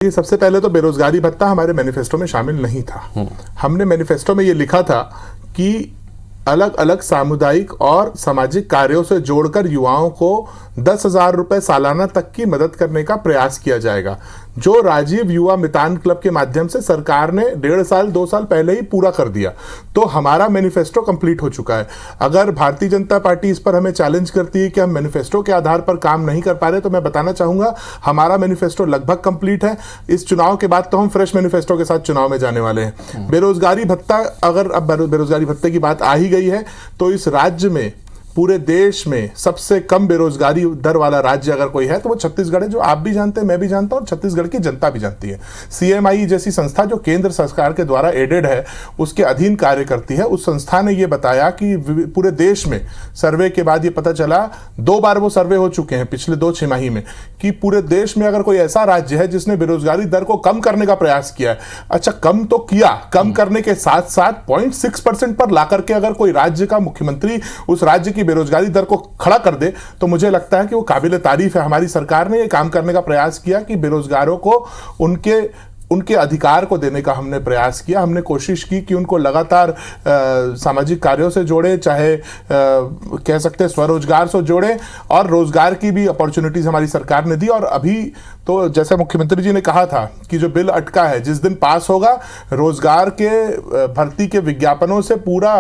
ये सबसे पहले तो बेरोजगारी भत्ता हमारे मैनिफेस्टो में शामिल नहीं था। हमने मैनिफेस्टो में ये लिखा था कि अलग अलग सामुदायिक और सामाजिक कार्यों से जोड़कर युवाओं को 10,000 रुपए सालाना तक की मदद करने का प्रयास किया जाएगा, जो राजीव युवा मितान क्लब के माध्यम से सरकार ने 1.5 साल 2 साल पहले ही पूरा कर दिया। तो हमारा मैनिफेस्टो कंप्लीट हो चुका है। अगर भारतीय जनता पार्टी इस पर हमें चैलेंज करती है कि हम मैनिफेस्टो के आधार पर काम नहीं कर पा रहे, तो मैं बताना चाहूंगा हमारा मैनिफेस्टो लगभग कंप्लीट है। इस चुनाव के बाद तो हम फ्रेश मैनिफेस्टो के साथ चुनाव में जाने वाले हैं। बेरोजगारी भत्ता, अगर अब बेरोजगारी भत्ते की बात आ ही गई है, तो इस राज्य में पूरे देश में सबसे कम बेरोजगारी दर वाला राज्य अगर कोई है तो वो छत्तीसगढ़ है, जो आप भी जानते हैं, मैं भी जानता हूं और छत्तीसगढ़ की जनता भी जानती है। CMI जैसी संस्था जो केंद्र सरकार के द्वारा एडेड है, उसके अधीन कार्य करती है, उस संस्था ने ये बताया कि पूरे देश में सर्वे के बाद ये पता चला, 2 बार वो सर्वे हो चुके हैं पिछले 2 छमाही में, कि पूरे देश में अगर कोई ऐसा राज्य है जिसने बेरोजगारी दर को कम करने का प्रयास किया है, अच्छा कम तो किया, कम करने के साथ साथ 0.6% पर ला करके अगर कोई राज्य का मुख्यमंत्री उस राज्य की बेरोजगारी दर को खड़ा कर दे, तो मुझे लगता है कि वो काबिल तारीफ है। हमारी सरकार ने ये काम करने का प्रयास किया कि बेरोजगारों को उनके अधिकार को देने का हमने प्रयास किया। हमने कोशिश की कि उनको लगातार सामाजिक कार्यों से जोड़े, चाहे कह सकते हैं स्वरोजगार से जोड़े, और रोजगार की भी अपॉर्चुनिटीज हमारी सरकार ने दी। और अभी तो जैसे मुख्यमंत्री जी ने कहा था कि जो बिल अटका है, जिस दिन पास होगा, रोजगार के भर्ती के विज्ञापनों से पूरा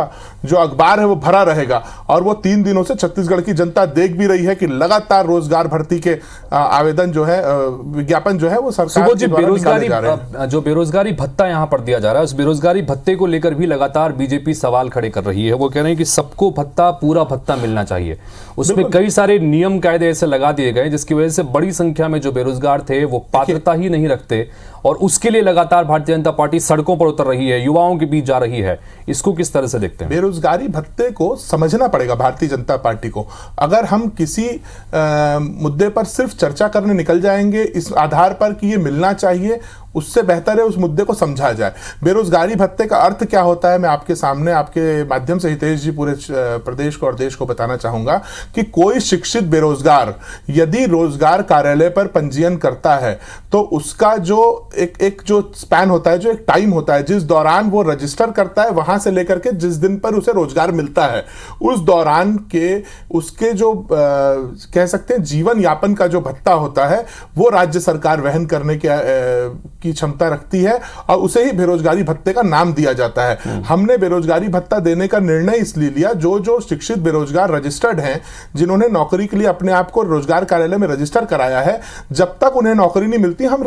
जो अखबार है वो भरा रहेगा। और वो 3 दिनों से छत्तीसगढ़ की जनता देख भी रही है कि लगातार रोजगार भर्ती के आवेदन जो है, विज्ञापन जो है वो सरकार के द्वारा निकाले जा रहे हैं। जो बेरोजगारी भत्ता यहां पर दिया जा रहा है, उस बेरोजगारी भत्ते को लेकर भी लगातार बीजेपी सवाल खड़े कर रही है। वो कह रहे हैं कि सबको भत्ता, पूरा भत्ता मिलना चाहिए। उसमें कई सारे नियम कायदे ऐसे लगा दिए गए जिसकी वजह से बड़ी संख्या में जो बेरोजगार थे वो पात्रता ही नहीं रखते, और उसके लिए लगातार भारतीय जनता पार्टी सड़कों पर उतर रही है, युवाओं के बीच जा रही है। इसको किस तरह से देखते हैं? बेरोजगारी भत्ते को समझना पड़ेगा भारतीय जनता पार्टी को। अगर हम किसी मुद्दे पर सिर्फ चर्चा करने निकल जाएंगे इस आधार पर कि ये मिलना चाहिए, उससे बेहतर है उस मुद्दे को समझा जाए। बेरोजगारी भत्ते का अर्थ क्या होता है, मैं आपके सामने, आपके माध्यम से हितेश जी, पूरे प्रदेश को और देश को बताना चाहूंगा कि कोई शिक्षित बेरोजगार यदि रोजगार कार्यालय पर पंजीयन करता है, तो उसका जो एक जो स्पैन होता है, जो एक टाइम होता है, जिस दौरान वो रजिस्टर करता है, वहां से लेकर के जिस दिन पर उसे रोजगार मिलता है, उस दौरान के उसके जो कह सकते हैं जीवन यापन का जो भत्ता होता है, वो राज्य सरकार वहन करने की क्षमता रखती है, और उसे ही बेरोजगारी भत्ते का नाम दिया जाता है। हमने बेरोजगारी भत्ता देने का निर्णय इसलिए लिया, जो शिक्षित बेरोजगार रजिस्टर्ड हैं, जिन्होंने नौकरी के लिए अपने आप को रोजगार कार्यालय में रजिस्टर कराया है, जब तक उन्हें नौकरी नहीं मिलती हम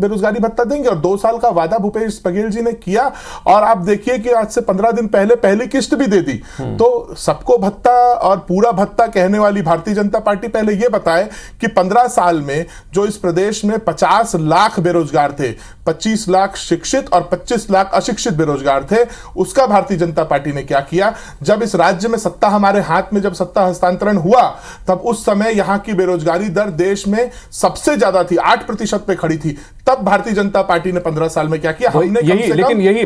बेरोजगारी भत्ता देंगे। और 2 साल का वादा भूपेश बघेल जी ने किया, और आप देखिए कि आज से 15 दिन पहले पहली किस्त भी दे दी। तो सबको भत्ता और पूरा भत्ता कहने वाली भारतीय जनता पार्टी पहले यह बताए कि 15 साल में जो इस प्रदेश में 50 लाख बेरोजगार थे, 25 लाख शिक्षित और 25 लाख अशिक्षित बेरोजगार थे, उसका भारतीय जनता पार्टी ने क्या किया? जब इस राज्य में सत्ता हमारे हाथ में, जब सत्ता हस्तांतरण हुआ, तब उस समय यहां की बेरोजगारी दर देश में सबसे ज्यादा थी, 8% पे खड़ी थी। तब भारतीय जनता पार्टी ने 15 साल में क्या किया? हमने यही